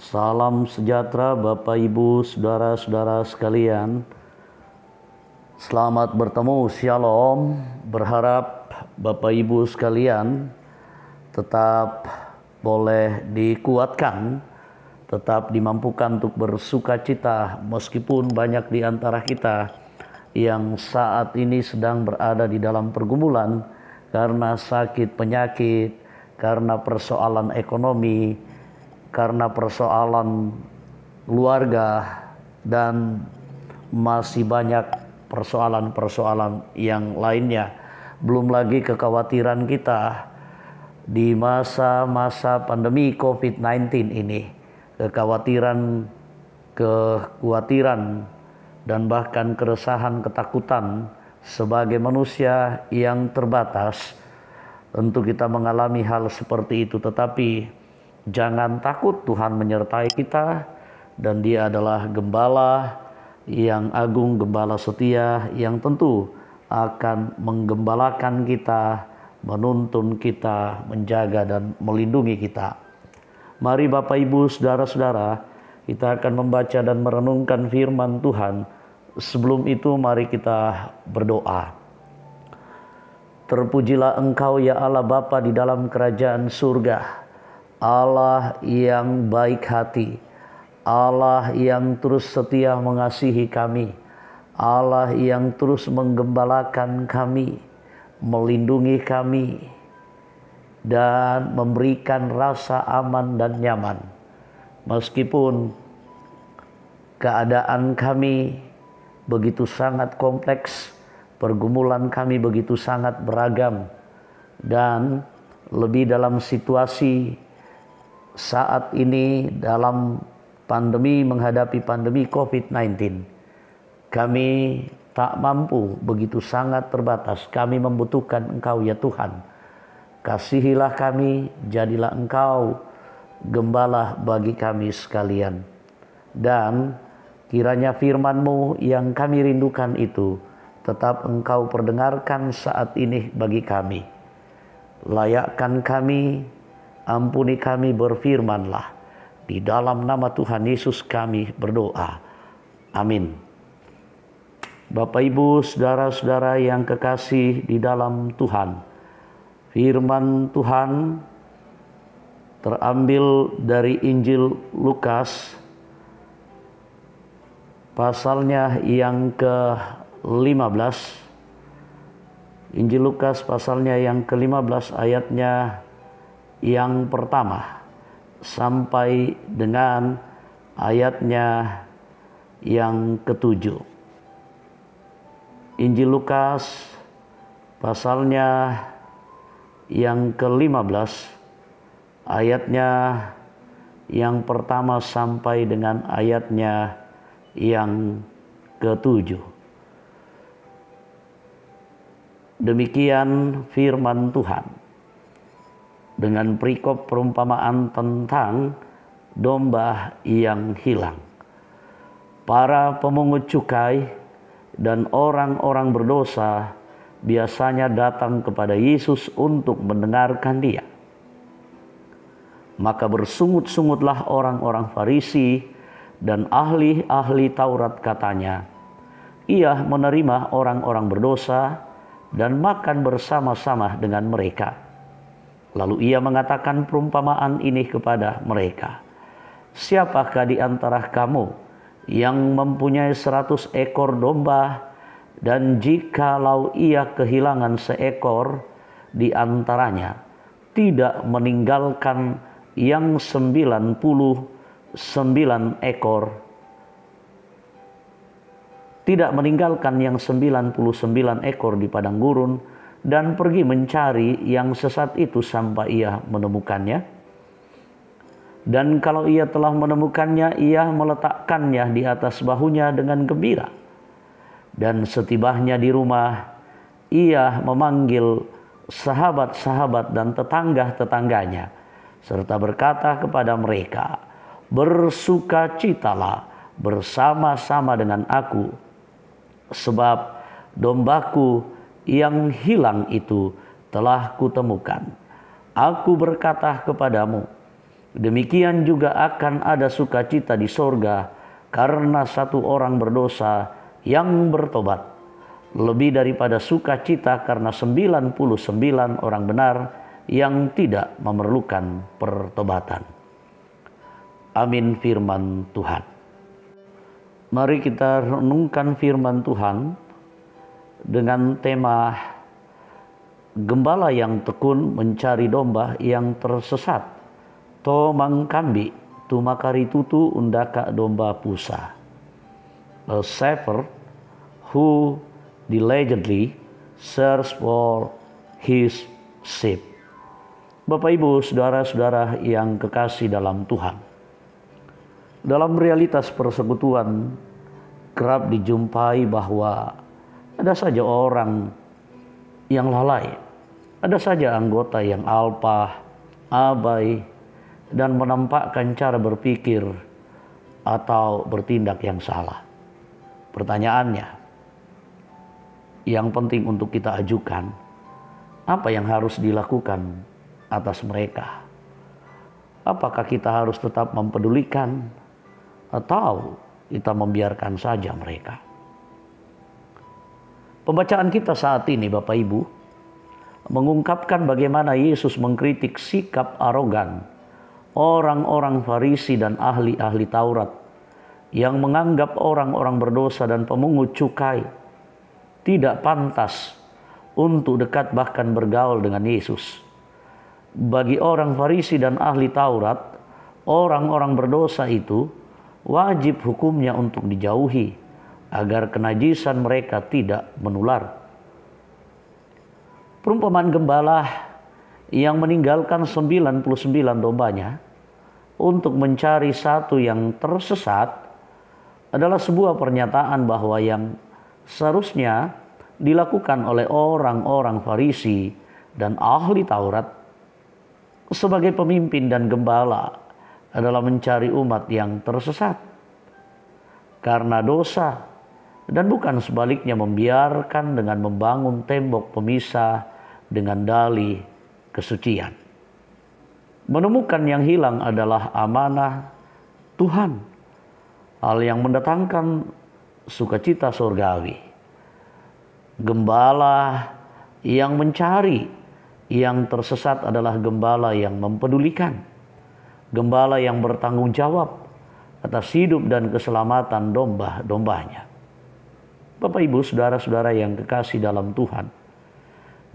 Salam sejahtera Bapak Ibu, saudara-saudara sekalian. Selamat bertemu, Shalom. Berharap Bapak Ibu sekalian tetap boleh dikuatkan, tetap dimampukan untuk bersuka cita meskipun banyak di antara kita yang saat ini sedang berada di dalam pergumulan karena sakit penyakit, karena persoalan ekonomi, karena persoalan keluarga, dan masih banyak persoalan-persoalan yang lainnya. Belum lagi kekhawatiran kita di masa-masa pandemi COVID-19 ini. Kekhawatiran, dan bahkan keresahan, ketakutan sebagai manusia yang terbatas. Tentu kita mengalami hal seperti itu, tetapi jangan takut, Tuhan menyertai kita dan Dia adalah gembala yang agung, gembala setia yang tentu akan menggembalakan kita, menuntun kita, menjaga dan melindungi kita. Mari Bapak Ibu, saudara-saudara, kita akan membaca dan merenungkan firman Tuhan. Sebelum itu mari kita berdoa. Terpujilah Engkau ya Allah Bapa di dalam kerajaan surga, Allah yang baik hati, Allah yang terus setia mengasihi kami, Allah yang terus menggembalakan kami, melindungi kami, dan memberikan rasa aman dan nyaman. Meskipun keadaan kami begitu sangat kompleks, pergumulan kami begitu sangat beragam, dan lebih dalam situasi saat ini dalam pandemi, menghadapi pandemi COVID-19, kami tak mampu, begitu sangat terbatas. Kami membutuhkan Engkau ya Tuhan. Kasihilah kami, jadilah Engkau gembala bagi kami sekalian. Dan kiranya firman-Mu yang kami rindukan itu tetap Engkau perdengarkan saat ini bagi kami. Layakkan kami, ampuni kami, berfirmanlah. Di dalam nama Tuhan Yesus kami berdoa. Amin. Bapak Ibu, saudara-saudara yang kekasih di dalam Tuhan, firman Tuhan terambil dari Injil Lukas, pasalnya yang ke-15. Injil Lukas pasalnya yang ke-15 ayatnya yang pertama sampai dengan ayatnya yang ke-7. Injil Lukas pasalnya yang ke-15 ayatnya yang pertama sampai dengan ayatnya yang ke-7. Demikian firman Tuhan dengan perikop perumpamaan tentang domba yang hilang. Para pemungut cukai dan orang-orang berdosa biasanya datang kepada Yesus untuk mendengarkan Dia. Maka bersungut-sungutlah orang-orang Farisi dan ahli-ahli Taurat, katanya, Ia menerima orang-orang berdosa dan makan bersama-sama dengan mereka. Lalu Ia mengatakan perumpamaan ini kepada mereka. Siapakah di antara kamu yang mempunyai 100 ekor domba, dan jikalau ia kehilangan seekor di antaranya, tidak meninggalkan yang 99 ekor, tidak meninggalkan yang 99 ekor di padang gurun, dan pergi mencari yang sesat itu sampai ia menemukannya? Dan kalau ia telah menemukannya, ia meletakkannya di atas bahunya dengan gembira. Dan setibanya di rumah, ia memanggil sahabat-sahabat dan tetangga-tetangganya, serta berkata kepada mereka, bersukacitalah bersama-sama dengan aku, sebab dombaku yang hilang itu telah kutemukan. Aku berkata kepadamu, Demikian juga akan ada sukacita di sorga karena satu orang berdosa yang bertobat, lebih daripada sukacita karena 99 orang benar yang tidak memerlukan pertobatan. Amin firman Tuhan. Mari kita renungkan firman Tuhan dengan tema gembala yang tekun mencari domba yang tersesat. To mangkambi tu makari tutu undaka domba pusa. A shepherd who diligently search for his sheep. Bapak Ibu, saudara-saudara yang kekasih dalam Tuhan. Dalam realitas persekutuan kerap dijumpai bahwa ada saja orang yang lalai, ada saja anggota yang alpa, abai, dan menampakkan cara berpikir atau bertindak yang salah. Pertanyaannya, yang penting untuk kita ajukan, apa yang harus dilakukan atas mereka? Apakah kita harus tetap mempedulikan atau kita membiarkan saja mereka? Pembacaan kita saat ini, Bapak Ibu, mengungkapkan bagaimana Yesus mengkritik sikap arogan orang-orang Farisi dan ahli-ahli Taurat yang menganggap orang-orang berdosa dan pemungut cukai tidak pantas untuk dekat bahkan bergaul dengan Yesus. Bagi orang Farisi dan ahli Taurat, orang-orang berdosa itu wajib hukumnya untuk dijauhi agar kenajisan mereka tidak menular. Perumpamaan gembala yang meninggalkan 99 dombanya untuk mencari satu yang tersesat adalah sebuah pernyataan bahwa yang seharusnya dilakukan oleh orang-orang Farisi dan ahli Taurat sebagai pemimpin dan gembala adalah mencari umat yang tersesat karena dosa, dan bukan sebaliknya membiarkan dengan membangun tembok pemisah dengan dalih kesucian. Menemukan yang hilang adalah amanah Tuhan, hal yang mendatangkan sukacita surgawi. Gembala yang mencari yang tersesat adalah gembala yang mempedulikan, gembala yang bertanggung jawab atas hidup dan keselamatan domba-dombanya. Bapak Ibu, saudara-saudara yang kekasih dalam Tuhan,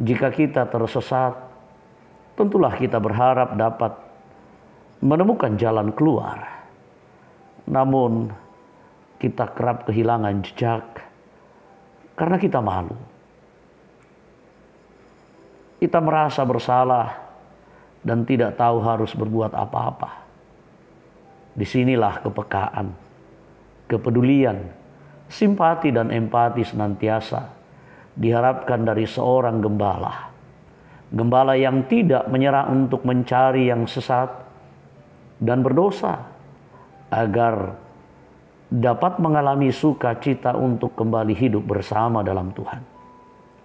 jika kita tersesat, tentulah kita berharap dapat menemukan jalan keluar. Namun kita kerap kehilangan jejak karena kita malu. Kita merasa bersalah dan tidak tahu harus berbuat apa-apa. Disinilah kepekaan, kepedulian, simpati dan empati senantiasa diharapkan dari seorang gembala. Gembala yang tidak menyerah untuk mencari yang sesat dan berdosa agar dapat mengalami sukacita untuk kembali hidup bersama dalam Tuhan.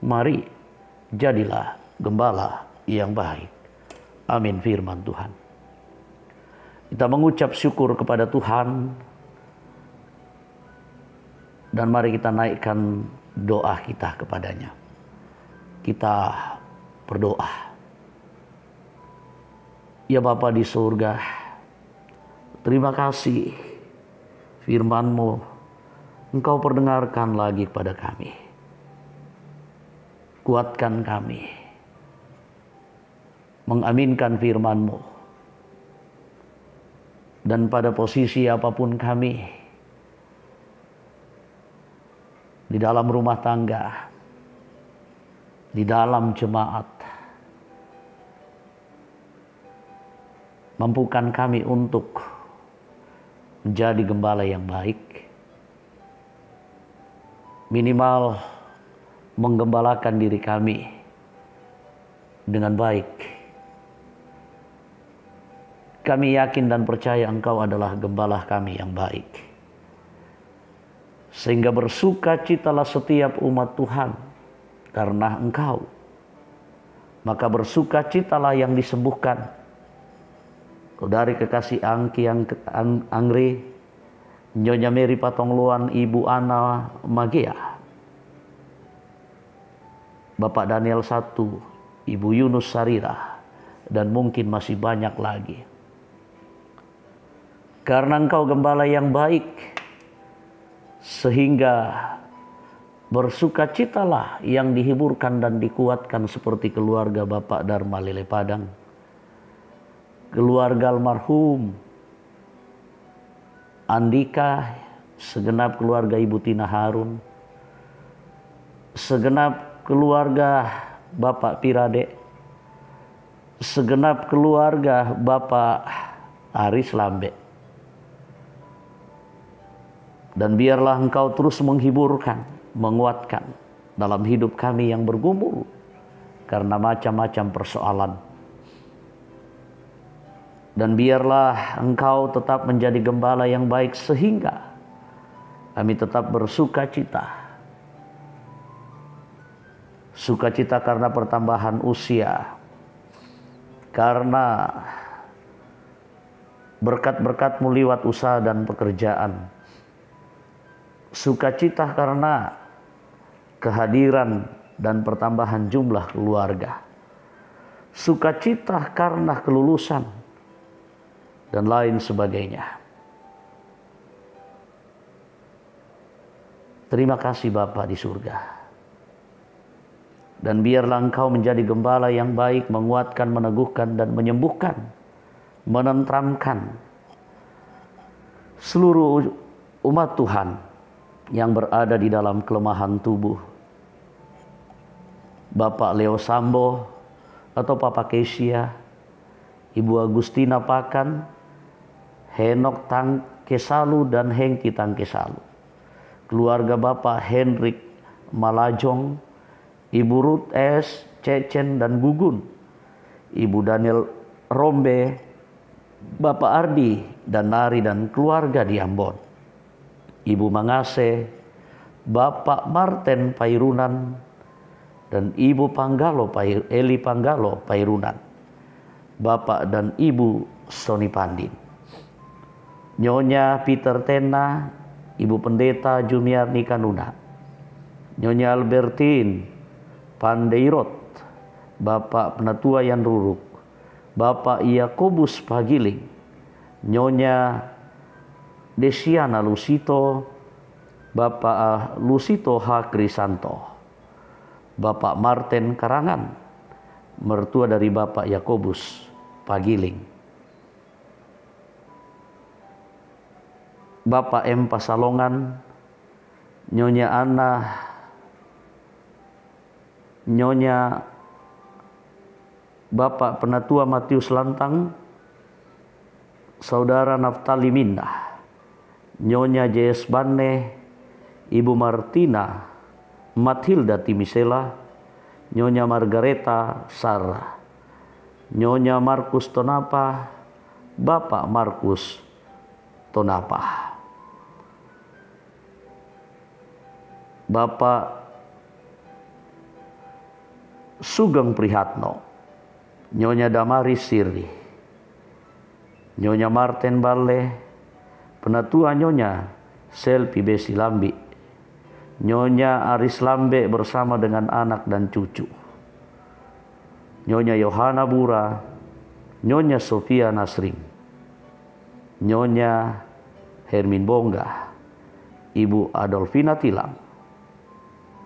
Mari jadilah gembala yang baik. Amin firman Tuhan. Kita mengucap syukur kepada Tuhan dan mari kita naikkan doa kita kepadanya. Kita berdoa. Ya Bapa di surga, terima kasih firman-Mu Engkau perdengarkan lagi kepada kami. Kuatkan kami mengaminkan firman-Mu, dan pada posisi apapun kami, di dalam rumah tangga, di dalam jemaat, mampukan kami untuk menjadi gembala yang baik, minimal menggembalakan diri kami dengan baik. Kami yakin dan percaya Engkau adalah gembala kami yang baik, sehingga bersukacitalah setiap umat Tuhan karena Engkau. Maka bersukacitalah yang disembuhkan, Saudari kekasih Angki Angri, Nyonya Mary Patongluan, Ibu Ana Magea, Bapak Daniel Satu, Ibu Yunus Sarira, dan mungkin masih banyak lagi. Karena Engkau gembala yang baik, sehingga bersukacitalah yang dihiburkan dan dikuatkan seperti keluarga Bapak Dharma Lele Padang, keluarga almarhum Andika, segenap keluarga Ibu Tina Harun, segenap keluarga Bapak Pirade, segenap keluarga Bapak Aris Lambe. Dan biarlah Engkau terus menghiburkan, menguatkan dalam hidup kami yang bergumul karena macam-macam persoalan. Dan biarlah Engkau tetap menjadi gembala yang baik sehingga kami tetap bersuka cita. Sukacita karena pertambahan usia, karena berkat-berkat-Mu liwat usaha dan pekerjaan. Sukacita karena kehadiran dan pertambahan jumlah keluarga. Sukacita karena kelulusan dan lain sebagainya. Terima kasih Bapa di surga. Dan biarlah Engkau menjadi gembala yang baik, menguatkan, meneguhkan, dan menyembuhkan, menenteramkan seluruh umat Tuhan yang berada di dalam kelemahan tubuh. Bapak Leo Sambo atau Papa Kesia, Ibu Agustina Pakan, Henok Tang Kesalu dan Hengki Tang Kesalu, keluarga Bapak Henrik Malajong, Ibu Ruth S, Cecen dan Gugun, Ibu Daniel Rombe, Bapak Ardi dan Nari dan keluarga di Ambon, Ibu Mangase, Bapak Marten Pairunan, dan Ibu Panggalo Eli Panggalo Pairunan, Bapak dan Ibu Soni Pandin, Nyonya Peter Tena, Ibu Pendeta Jumiarni Kanuna, Nyonya Albertine Pandeirot, Bapak Penatua Yan Ruruk, Bapak Yakobus Pagiling, Nyonya Desiana Lusito, Bapak Lusito H. Krisanto, Bapak Martin Karangan, mertua dari Bapak Yakobus Pagiling, Bapak M. Pasalongan, Nyonya Ana, Nyonya Bapak Penatua Matius Lantang, Saudara Naftali Mindah, Nyonya J.S. Banne, Ibu Martina Mathilda Timisela, Nyonya Margareta Sarah, Nyonya Markus Tonapa, Bapak Markus Tonapa, Bapak Sugeng Prihatno, Nyonya Damaris Sirri, Nyonya Martin Balle, Penatua Nyonya Selvi Besi Lambi, Nyonya Aris Lambe bersama dengan anak dan cucu, Nyonya Yohana Bura, Nyonya Sofia Nasring, Nyonya Hermin Bongga, Ibu Adolfina Tilang,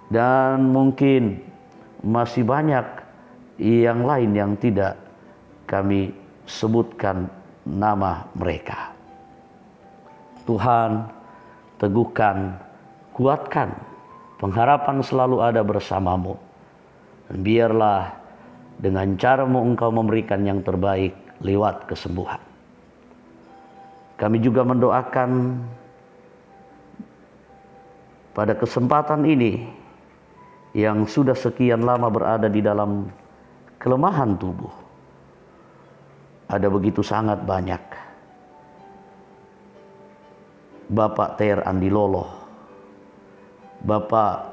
dan mungkin masih banyak yang lain yang tidak kami sebutkan nama mereka. Tuhan, teguhkan, kuatkan, pengharapan selalu ada bersamamu. Dan biarlah dengan cara-Mu Engkau memberikan yang terbaik lewat kesembuhan. Kami juga mendoakan pada kesempatan ini yang sudah sekian lama berada di dalam kelemahan tubuh. Ada begitu sangat banyak. Bapak Ter Andi Lolo, Bapak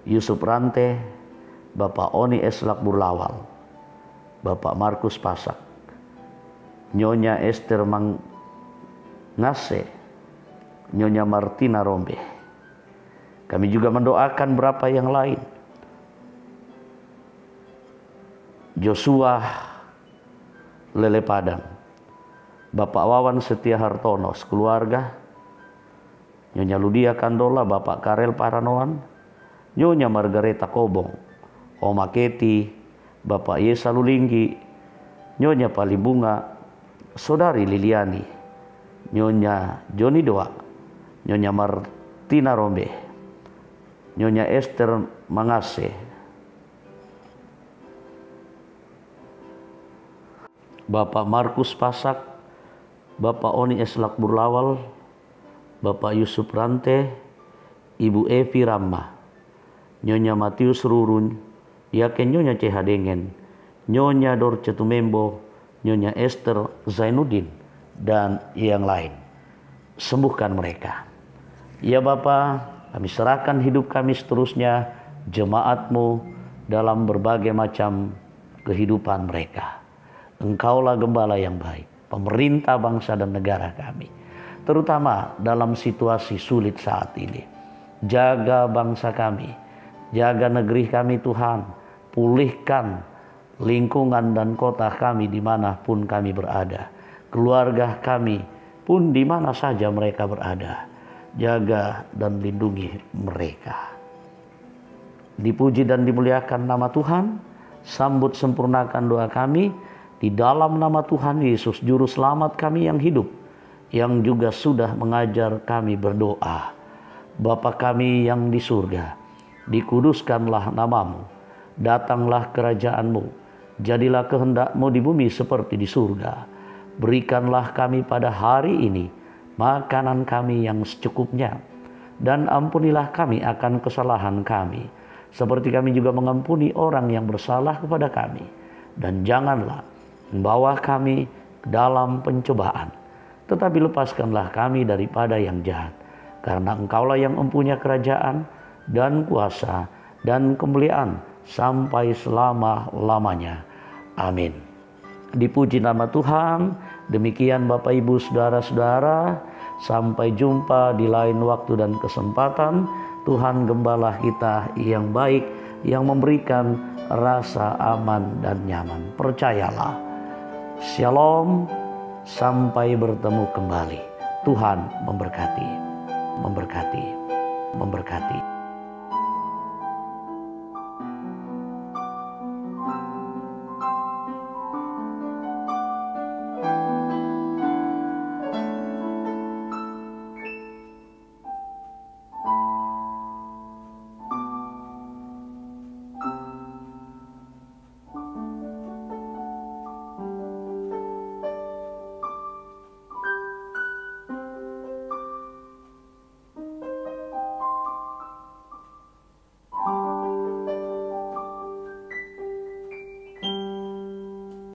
Yusuf Rante, Bapak Oni Eslak Burlawal, Bapak Markus Pasak, Nyonya Esther Mangase, Nyonya Martina Rombe. Kami juga mendoakan berapa yang lain. Joshua Lele Padang, Bapak Wawan Setia Hartono sekeluarga, Nyonya Ludia Kandola, Bapak Karel Paranoan, Nyonya Margareta Kobong, Oma Keti, Bapak Yesa Lulinggi, Nyonya Palibunga, Saudari Liliani, Nyonya Joni Doa, Nyonya Martina Rombe, Nyonya Esther Mangase, Bapak Markus Pasak, Bapak Oni Eslak Burlawal, Bapak Yusuf Rante, Ibu Evi Rama, Nyonya Matius Rurun, Yaken Nyonya Cehadengen, Nyonya Dorce Tumembo, Nyonya Esther Zainuddin, dan yang lain. Sembuhkan mereka. Ya Bapa, kami serahkan hidup kami seterusnya, jemaat-Mu dalam berbagai macam kehidupan mereka. Engkaulah gembala yang baik, pemerintah bangsa dan negara kami, terutama dalam situasi sulit saat ini. Jaga bangsa kami, jaga negeri kami Tuhan, pulihkan lingkungan dan kota kami dimanapun kami berada, keluarga kami pun di mana saja mereka berada. Jaga dan lindungi mereka. Dipuji dan dimuliakan nama Tuhan, sambut sempurnakan doa kami di dalam nama Tuhan Yesus, Juru Selamat kami yang hidup, yang juga sudah mengajar kami berdoa. Bapa kami yang di surga, dikuduskanlah namamu, datanglah kerajaan-Mu, jadilah kehendak-Mu di bumi seperti di surga. Berikanlah kami pada hari ini makanan kami yang secukupnya, dan ampunilah kami akan kesalahan kami, seperti kami juga mengampuni orang yang bersalah kepada kami. Dan janganlah membawa kami ke dalam pencobaan, tetapi lepaskanlah kami daripada yang jahat. Karena Engkaulah yang mempunyai kerajaan dan kuasa dan kemuliaan sampai selama-lamanya. Amin. Dipuji nama Tuhan. Demikian Bapak Ibu Saudara-saudara, sampai jumpa di lain waktu dan kesempatan. Tuhan Gembala kita yang baik, yang memberikan rasa aman dan nyaman. Percayalah. Shalom, sampai bertemu kembali. Tuhan memberkati, memberkati, memberkati.